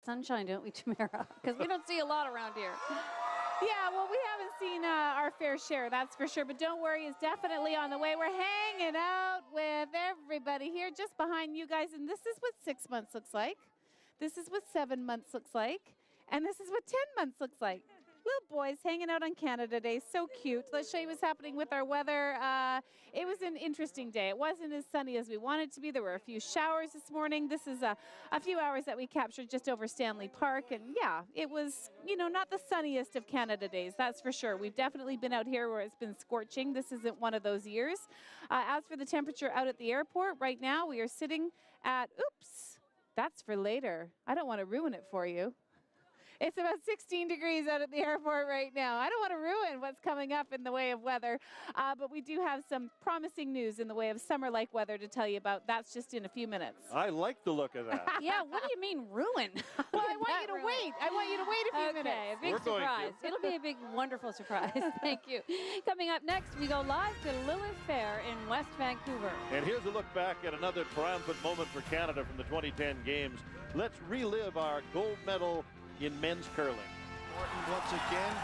Sunshine, don't we, Tamara? Because we don't see a lot around here. Yeah, well, we haven't seen our fair share, that's for sure. But don't worry, it's definitely on the way. We're hanging out with everybody here just behind you guys. And this is what 6 months looks like. This is what 7 months looks like. And this is what 10 months looks like. Little boys hanging out on Canada Day. So cute. Let's show you what's happening with our weather. It was an interesting day. It wasn't as sunny as we wanted it to be. There were a few showers this morning. This is a few hours that we captured just over Stanley Park. And yeah, it was, not the sunniest of Canada days. That's for sure. We've definitely been out here where it's been scorching. This isn't one of those years. As for the temperature out at the airport, right now we are sitting at, oops, that's for later. I don't want to ruin it for you. It's about 16 degrees out at the airport right now. I don't want to ruin what's coming up in the way of weather, but we do have some promising news in the way of summer-like weather to tell you about. That's just in a few minutes. I like the look of that. Yeah, what do you mean ruin? Well, I want you to wait. I want you to wait a few minutes. Okay, a big surprise. It'll be a big, wonderful surprise. Thank you. Coming up next, we go live to Lilith Fair in West Vancouver. And here's a look back at another triumphant moment for Canada from the 2010 Games. Let's relive our gold medal in men's curling. Morton once again,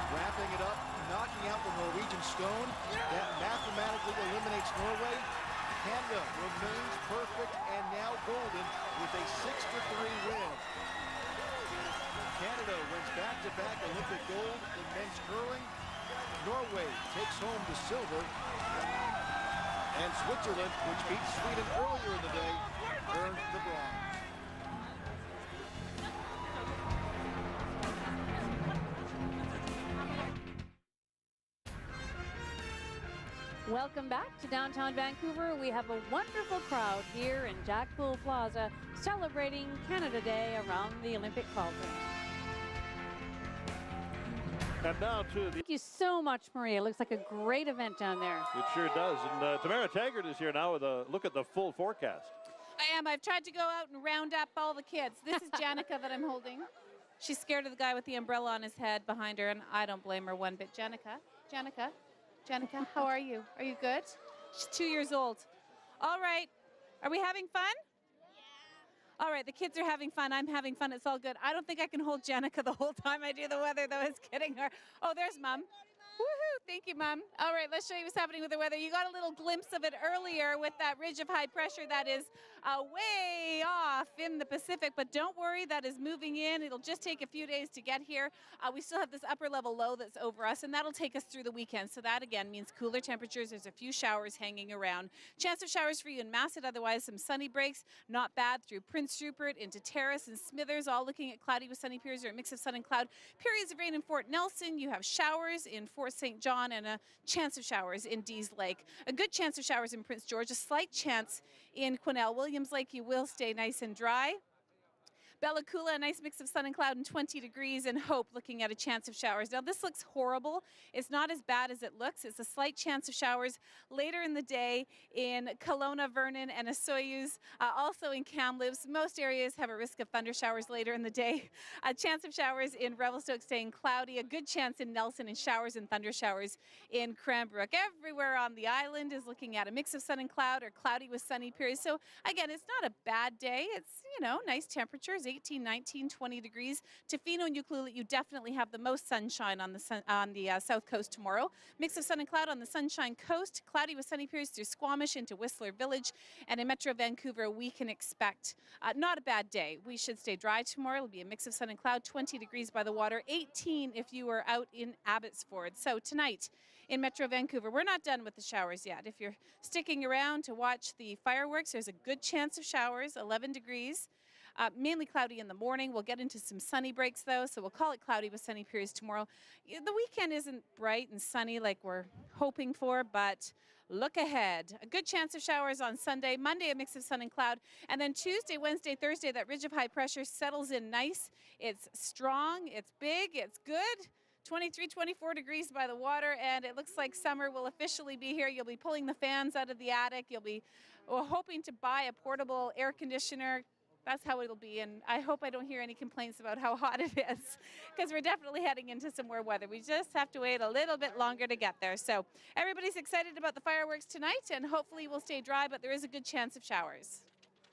wrapping it up, knocking out the Norwegian stone. That mathematically eliminates Norway. Canada remains perfect and now golden with a 6-3 win. Canada wins back-to-back Olympic gold in men's curling. Norway takes home the silver. And Switzerland, which beat Sweden earlier in the day, earned the bronze. Welcome back to downtown Vancouver. We have a wonderful crowd here in Jack Pool Plaza celebrating Canada Day around the Olympic cauldron. And now to the... Thank you so much, Maria. It looks like a great event down there. It sure does. And Tamara Taggart is here now with a look at the full forecast. I am. I've tried to go out and round up all the kids. This is Janica that I'm holding. She's scared of the guy with the umbrella on his head behind her, and I don't blame her one bit. Janica, how are you? Are you good? She's 2 years old. All right. Are we having fun? Yeah. All right, the kids are having fun. I'm having fun. It's all good. I don't think I can hold Janica the whole time I do the weather, though. It's kidding her. Oh, there's Mom. Woohoo! Thank you, Mom. All right, let's show you what's happening with the weather. You got a little glimpse of it earlier with that ridge of high pressure that is way off in the Pacific, but don't worry, that is moving in. It'll just take a few days to get here. We still have this upper level low that's over us, and that'll take us through the weekend. So that, again, means cooler temperatures. There's a few showers hanging around. Chance of showers for you in Masset, otherwise some sunny breaks. Not bad through Prince Rupert into Terrace and Smithers, all looking at cloudy with sunny periods or a mix of sun and cloud. Periods of rain in Fort Nelson. You have showers in Fort St. John and a chance of showers in Dees Lake. A good chance of showers in Prince George, a slight chance in Quesnel. Williams Lake, you will stay nice and dry. Bella Coola, a nice mix of sun and cloud and 20 degrees, and Hope looking at a chance of showers. Now this looks horrible. It's not as bad as it looks. It's a slight chance of showers later in the day in Kelowna, Vernon, and Osoyoos. Also in Kamloops. Most areas have a risk of thunder showers later in the day. A chance of showers in Revelstoke staying cloudy. A good chance in Nelson and showers and thunder showers in Cranbrook. Everywhere on the island is looking at a mix of sun and cloud or cloudy with sunny periods. So again, it's not a bad day. It's, nice temperatures. 18, 19, 20 degrees. Tofino and Ucluelet, you definitely have the most sunshine on the south coast tomorrow. Mix of sun and cloud on the Sunshine Coast. Cloudy with sunny periods through Squamish into Whistler Village. And in Metro Vancouver, we can expect not a bad day. We should stay dry tomorrow. It'll be a mix of sun and cloud. 20 degrees by the water. 18 if you are out in Abbotsford. So tonight in Metro Vancouver, we're not done with the showers yet. If you're sticking around to watch the fireworks, there's a good chance of showers. 11 degrees. Mainly cloudy in the morning. We'll get into some sunny breaks, though, so we'll call it cloudy with sunny periods tomorrow. The weekend isn't bright and sunny like we're hoping for, but look ahead. A good chance of showers on Sunday. Monday, a mix of sun and cloud. And then Tuesday, Wednesday, Thursday, that ridge of high pressure settles in nice. It's strong. It's big. It's good. 23, 24 degrees by the water, and it looks like summer will officially be here. You'll be pulling the fans out of the attic. You'll be hoping to buy a portable air conditioner. That's how it'll be, and I hope I don't hear any complaints about how hot it is, because we're definitely heading into some more weather. We just have to wait a little bit longer to get there. So everybody's excited about the fireworks tonight, and hopefully we'll stay dry, but there is a good chance of showers.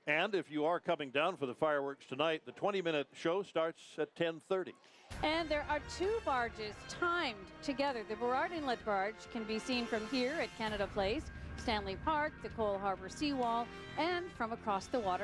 And if you are coming down for the fireworks tonight, the 20-minute show starts at 10:30. And there are 2 barges timed together. The Burrard Inlet barge can be seen from here at Canada Place, Stanley Park, the Cole Harbour Seawall, and from across the water.